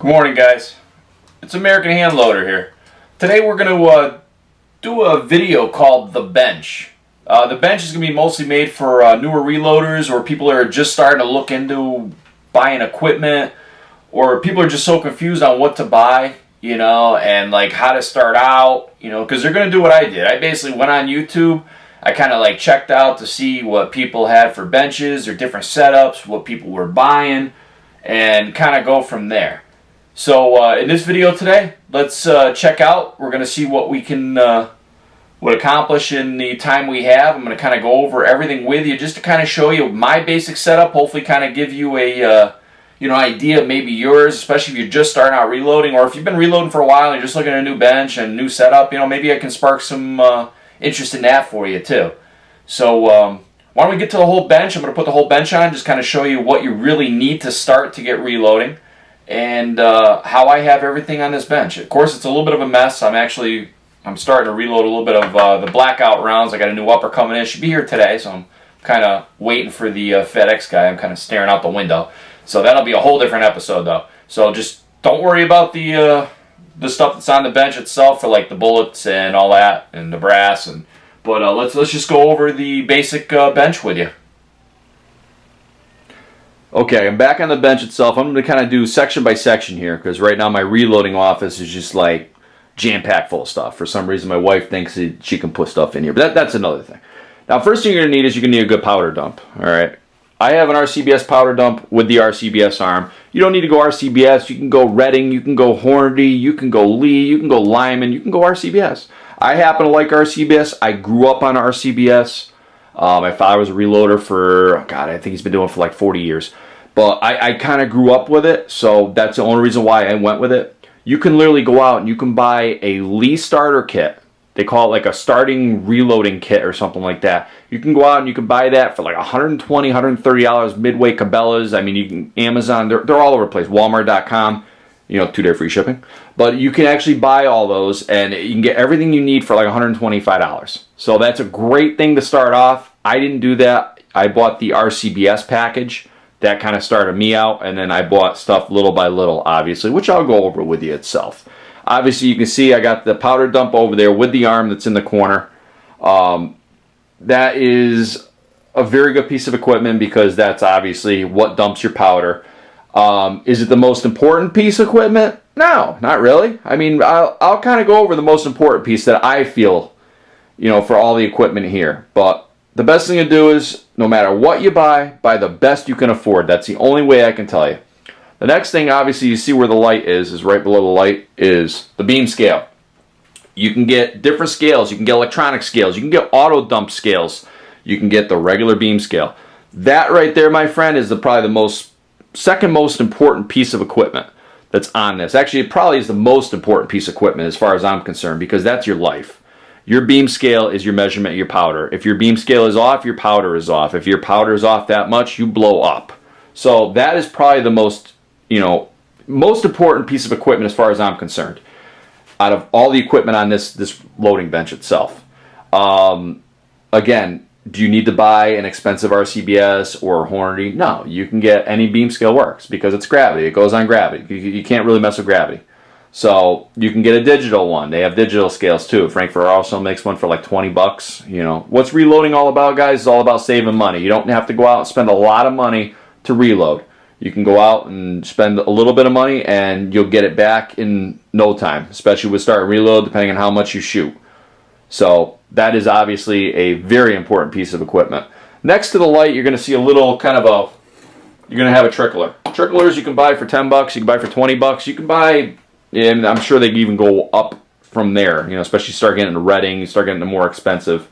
Good morning, guys. It's American Handloader here. Today we're going to do a video called The Bench. The bench is going to be mostly made for newer reloaders or people that are just starting to look into buying equipment, or people are just so confused on what to buy, you know, and like how to start out, you know, because they're going to do what I did. I basically went on YouTube. I kind of like checked out to see what people had for benches or different setups, what people were buying, and kind of go from there. So in this video today, let's check out. We're going to see what we can accomplish in the time we have. I'm going to kind of go over everything with you just to kind of show you my basic setup. Hopefully kind of give you a idea of maybe yours, especially if you're just starting out reloading, or if you've been reloading for a while and you're just looking at a new bench and new setup. You know, maybe I can spark some interest in that for you too. So why don't we get to the whole bench? I'm going to put the whole bench on, just kind of show you what you really need to start to get reloading, and how I have everything on this bench. Of course, it's a little bit of a mess. I'm starting to reload a little bit of the blackout rounds. I got a new upper coming in. It should be here today, so I'm kind of waiting for the FedEx guy. I'm kind of staring out the window. So that'll be a whole different episode, though. So just don't worry about the stuff that's on the bench itself, for like the bullets and all that, and the brass. But let's just go over the basic bench with you. Okay, I'm back on the bench itself. I'm going to kind of do section by section here, because right now my reloading office is just like jam-packed full of stuff. For some reason my wife thinks that she can put stuff in here, but that's another thing. Now, first thing you're going to need is you're going to need a good powder dump. Alright, I have an RCBS powder dump with the RCBS arm. You don't need to go RCBS. You can go Redding, you can go Hornady, you can go Lee, you can go Lyman, you can go RCBS. I happen to like RCBS. I grew up on RCBS. My father was a reloader for, God, I think he's been doing it for like 40 years. But I kind of grew up with it, so that's the only reason why I went with it. You can literally go out and you can buy a Lee starter kit. They call it like a starting reloading kit or something like that. You can go out and you can buy that for like $120, $130, Midway, Cabela's. I mean, you can, Amazon, they're all over the place. Walmart.com, you know, 2-day free shipping. But you can actually buy all those, and you can get everything you need for like $125. So that's a great thing to start off. I didn't do that. I bought the RCBS package. That kind of started me out, and then I bought stuff little by little, obviously, which I'll go over with you itself. Obviously, you can see I got the powder dump over there with the arm that's in the corner. That is a very good piece of equipment, because that's obviously what dumps your powder. Is it the most important piece of equipment? No, not really. I mean, I'll kind of go over the most important piece that I feel, you know, for all the equipment here. But the best thing to do is, no matter what you buy the best you can afford. That's the only way I can tell you. The next thing, obviously, you see where the light is right below the light, is the beam scale. You can get different scales. You can get electronic scales. You can get auto dump scales. You can get the regular beam scale. That right there, my friend, is probably the second most important piece of equipment that's on this. Actually, it probably is the most important piece of equipment as far as I'm concerned, because that's your life. Your beam scale is your measurement of your powder. If your beam scale is off, your powder is off. If your powder is off that much, you blow up. So that is probably the most important piece of equipment as far as I'm concerned, out of all the equipment on this loading bench itself. Again, do you need to buy an expensive RCBS or Hornady? No, you can get any beam scale works, because it's gravity. It goes on gravity. You can't really mess with gravity. So you can get a digital one. They have digital scales too. Frankfurt also makes one for like 20 bucks. You know, what's reloading all about, guys? It's all about saving money. You don't have to go out and spend a lot of money to reload. You can go out and spend a little bit of money and you'll get it back in no time, especially with start and reload, depending on how much you shoot. So that is obviously a very important piece of equipment. Next to the light, you're going to see a little kind of you're going to have a trickler. Tricklers you can buy for 10 bucks, you can buy for 20 bucks, you can buy, and I'm sure they can even go up from there, you know, especially start getting into Redding, you start getting into more expensive.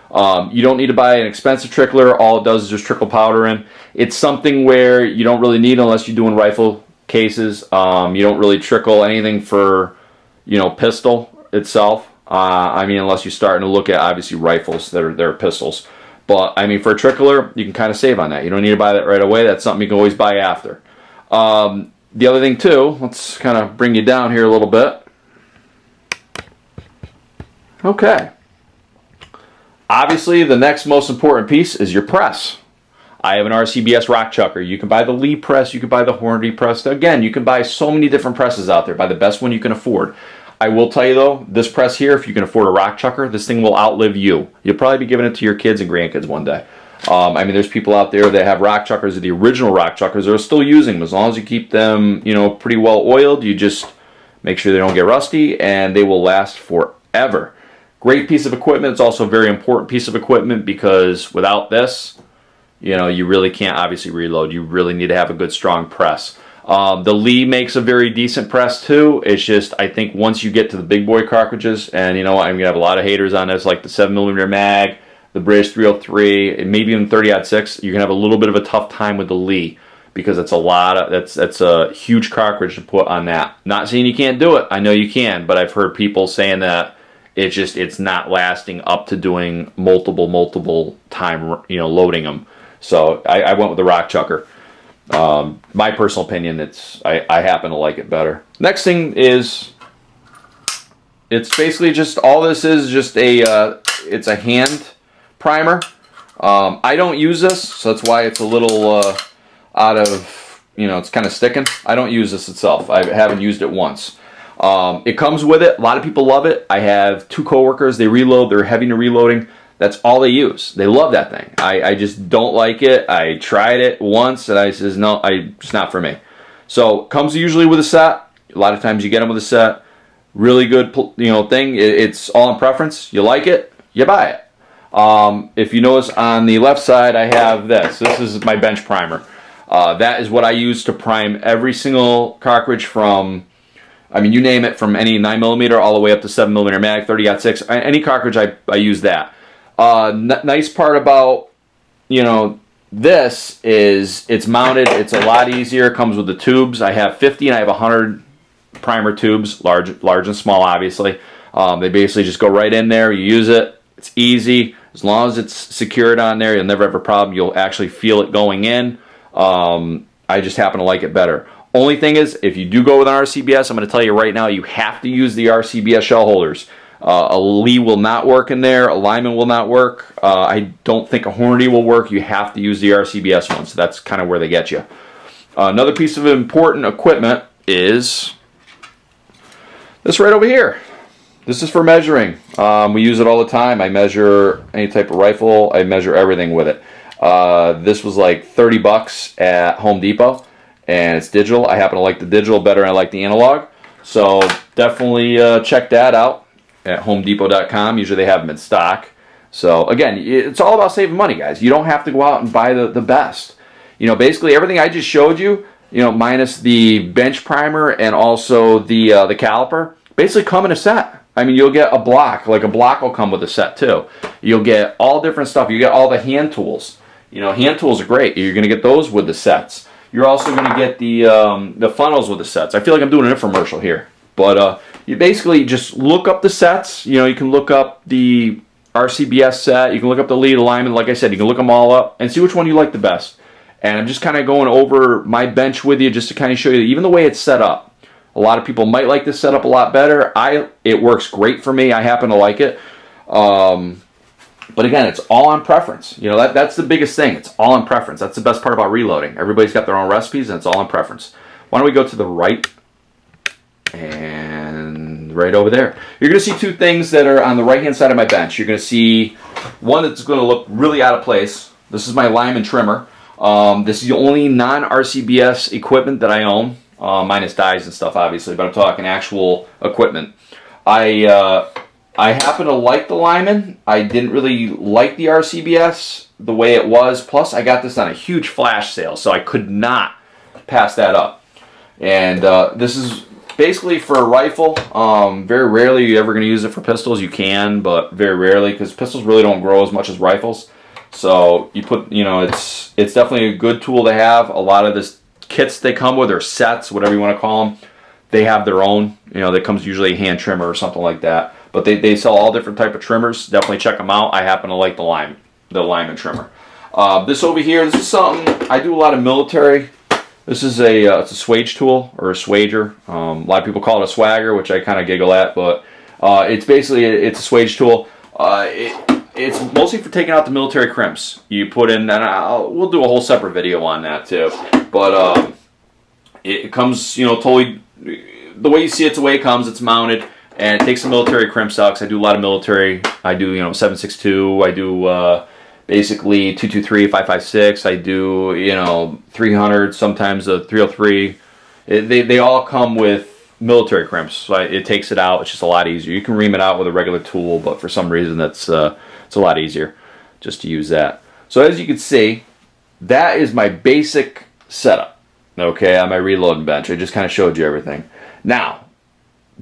You don't need to buy an expensive trickler. All it does is just trickle powder in. It's something where you don't really need unless you're doing rifle cases. You don't really trickle anything for, you know, pistol itself. I mean, unless you're starting to look at, obviously, rifles that are pistols. But, I mean, for a trickler, you can kind of save on that. You don't need to buy that right away. That's something you can always buy after. The other thing, too, let's kind of bring you down here a little bit. Okay. Obviously, the next most important piece is your press. I have an RCBS rock chucker. You can buy the Lee press. You can buy the Hornady press. Again, you can buy so many different presses out there. Buy the best one you can afford. I will tell you though, this press here, if you can afford a rock chucker, this thing will outlive you. You'll probably be giving it to your kids and grandkids one day. I mean, there's people out there that have rock chuckers, the original rock chuckers, that are still using them. As long as you keep them, you know, pretty well oiled, you just make sure they don't get rusty, and they will last forever. Great piece of equipment. It's also a very important piece of equipment because without this, you know, you really can't obviously reload. You really need to have a good, strong press. The Lee makes a very decent press too. It's just, I think once you get to the big boy cartridges, and you know what, I'm going to have a lot of haters on this, like the 7mm mag, the British 303, and maybe even 30-06, you're going to have a little bit of a tough time with the Lee because it's a lot of, that's a huge cartridge to put on that. Not saying you can't do it. I know you can, but I've heard people saying that it's not lasting up to doing multiple time, you know, loading them. So I went with the rock chucker. My personal opinion, I happen to like it better. Next thing is, it's basically just, all this is just it's a hand primer. I don't use this, so that's why it's a little out of, you know, it's kind of sticking. I don't use this itself. I haven't used it once. It comes with it. A lot of people love it. I have 2 coworkers. They reload. They're heavy into reloading. That's all they use. They love that thing. I just don't like it. I tried it once and I says, no, it's not for me. So comes usually with a set. A lot of times you get them with a set. Really good, you know, thing. It's all in preference. You like it, you buy it. If you notice on the left side, I have this. This is my bench primer. That is what I use to prime every single cartridge from, I mean, you name it, from any 9mm all the way up to 7mm mag, 30-06. Any cartridge, I use that. Nice part about, you know, this is it's mounted. It's a lot easier. It comes with the tubes. I have 50 and I have 100 primer tubes, large and small, obviously. They basically just go right in there. You use it. It's easy. As long as it's secured on there, you'll never have a problem. You'll actually feel it going in. I just happen to like it better. Only thing is, if you do go with an RCBS, I'm going to tell you right now, you have to use the RCBS shell holders. A Lee will not work in there. A Lyman will not work. I don't think a Hornady will work. You have to use the RCBS one, so that's kind of where they get you. Another piece of important equipment is this right over here. This is for measuring. We use it all the time. I measure any type of rifle. I measure everything with it. This was like 30 bucks at Home Depot, and it's digital. I happen to like the digital better than I like the analog, so definitely check that out at homedepot.com. Usually they have them in stock. So again, it's all about saving money, guys. You don't have to go out and buy the best. You know, basically everything I just showed you, you know, minus the bench primer and also the caliper, basically come in a set. I mean, you'll get a block. Like a block will come with a set too. You'll get all different stuff. You get all the hand tools. You know, hand tools are great. You're going to get those with the sets. You're also going to get the funnels with the sets. I feel like I'm doing an infomercial here. But you basically just look up the sets. You know, you can look up the RCBS set. You can look up the Lee, the Lyman. Like I said, you can look them all up and see which one you like the best. And I'm just kind of going over my bench with you just to kind of show you even the way it's set up. A lot of people might like this setup a lot better. It works great for me. I happen to like it. But again, it's all on preference. You know, that's the biggest thing. It's all on preference. That's the best part about reloading. Everybody's got their own recipes, and it's all on preference. Why don't we go to the right? And right over there. You're going to see 2 things that are on the right-hand side of my bench. You're going to see one that's going to look really out of place. This is my Lyman trimmer. This is the only non-RCBS equipment that I own. Minus dies and stuff, obviously, but I'm talking actual equipment. I happen to like the Lyman. I didn't really like the RCBS the way it was. Plus, I got this on a huge flash sale, so I could not pass that up. And this is basically for a rifle. Very rarely you're ever going to use it for pistols. You can, but very rarely, because pistols really don't grow as much as rifles. So you put, you know, it's definitely a good tool to have. A lot of the kits they come with, or sets, whatever you want to call them, they have their own. You know, that comes usually a hand trimmer or something like that. But they sell all different type of trimmers. Definitely check them out. I happen to like the Lyman trimmer. This over here, this is something I do a lot of military. This is it's a swage tool, or a swager. A lot of people call it a swagger, which I kind of giggle at, but it's basically a swage tool. it's mostly for taking out the military crimps. You put in, and we'll do a whole separate video on that too. But it comes, you know, totally the way you see it's the way it comes. It's mounted, and it takes the military crimps out. 'Cause I do a lot of military. I do, you know, 7.62. I do basically 223, 5.56. I do, you know, 300. Sometimes a 303. They all come with military crimps, so it takes it out. It's just a lot easier. You can ream it out with a regular tool, but for some reason it's a lot easier just to use that. So as you can see, that is my basic setup, okay, on my reloading bench. I just kind of showed you everything. Now,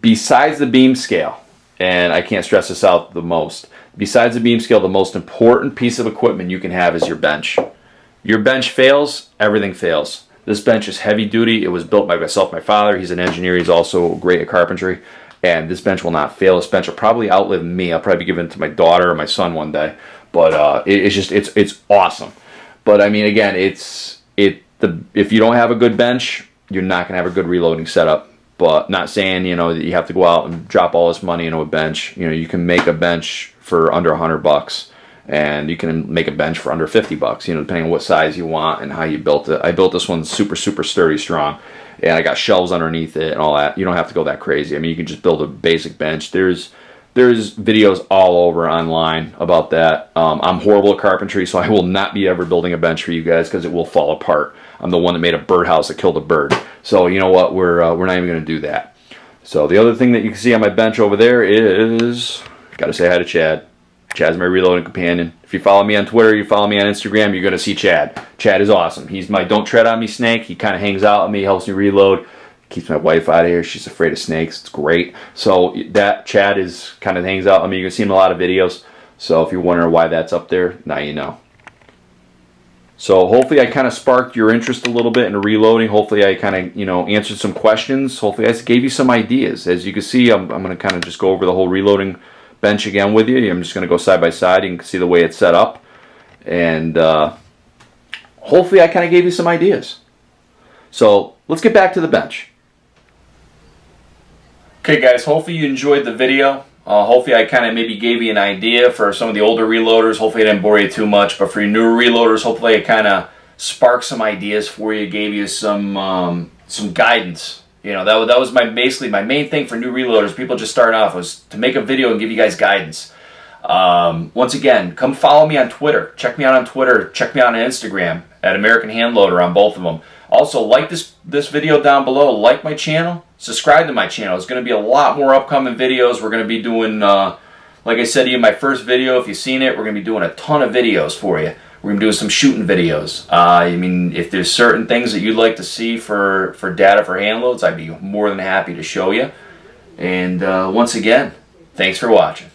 besides the beam scale, and I can't stress this out the most, besides the beam scale, the most important piece of equipment you can have is your bench. Your bench fails, everything fails. This bench is heavy duty. It was built by myself, my father. He's an engineer. He's also great at carpentry. And this bench will not fail. This bench will probably outlive me. I'll probably give it to my daughter or my son one day. But it's awesome. But I mean, again, if you don't have a good bench, you're not gonna have a good reloading setup. But not saying, you know, that you have to go out and drop all this money into a bench. You know, you can make a bench for under $100. And you can make a bench for under $50, you know, depending on what size you want and how you built it. I built this one super sturdy, strong, and I got shelves underneath it and all that. You don't have to go that crazy. I mean, you can just build a basic bench. There's videos all over online about that. I'm horrible at carpentry, so I will not be ever building a bench for you guys because it will fall apart. I'm the one that made a birdhouse that killed a bird. So you know what? We're not even going to do that. So the other thing that you can see on my bench over there is, got to say hi to Chad. Chad's my reloading companion. If you follow me on Twitter, you follow me on Instagram, you're going to see Chad. Chad is awesome. He's my don't tread on me snake. He kind of hangs out with me, helps me reload, keeps my wife out of here. She's afraid of snakes. It's great. So that Chad is kind of hangs out with me. You can see him in a lot of videos. So if you're wondering why that's up there, now you know. So hopefully I kind of sparked your interest a little bit in reloading. Hopefully I kind of, you know, answered some questions. Hopefully I gave you some ideas. As you can see, I'm going to kind of just go over the whole reloading bench again with you. I'm just going to go side by side. You can see the way it's set up, and hopefully I kind of gave you some ideas. So let's get back to the bench. Okay guys, hopefully you enjoyed the video. Hopefully I kind of maybe gave you an idea for some of the older reloaders. Hopefully I didn't bore you too much, but for your newer reloaders, hopefully I kind of sparked some ideas for you, gave you some guidance. You know, that was basically my main thing for new reloaders. People just starting off was to make a video and give you guys guidance. Once again, come follow me on Twitter. Check me out on Twitter. Check me out on Instagram at American Handloader on both of them. Also, like this video down below. Like my channel. Subscribe to my channel. There's going to be a lot more upcoming videos. We're going to be doing, like I said to you in my first video, if you've seen it, we're going to be doing a ton of videos for you. We're going to do some shooting videos. I mean, if there's certain things that you'd like to see for data for hand loads, I'd be more than happy to show you. And once again, thanks for watching.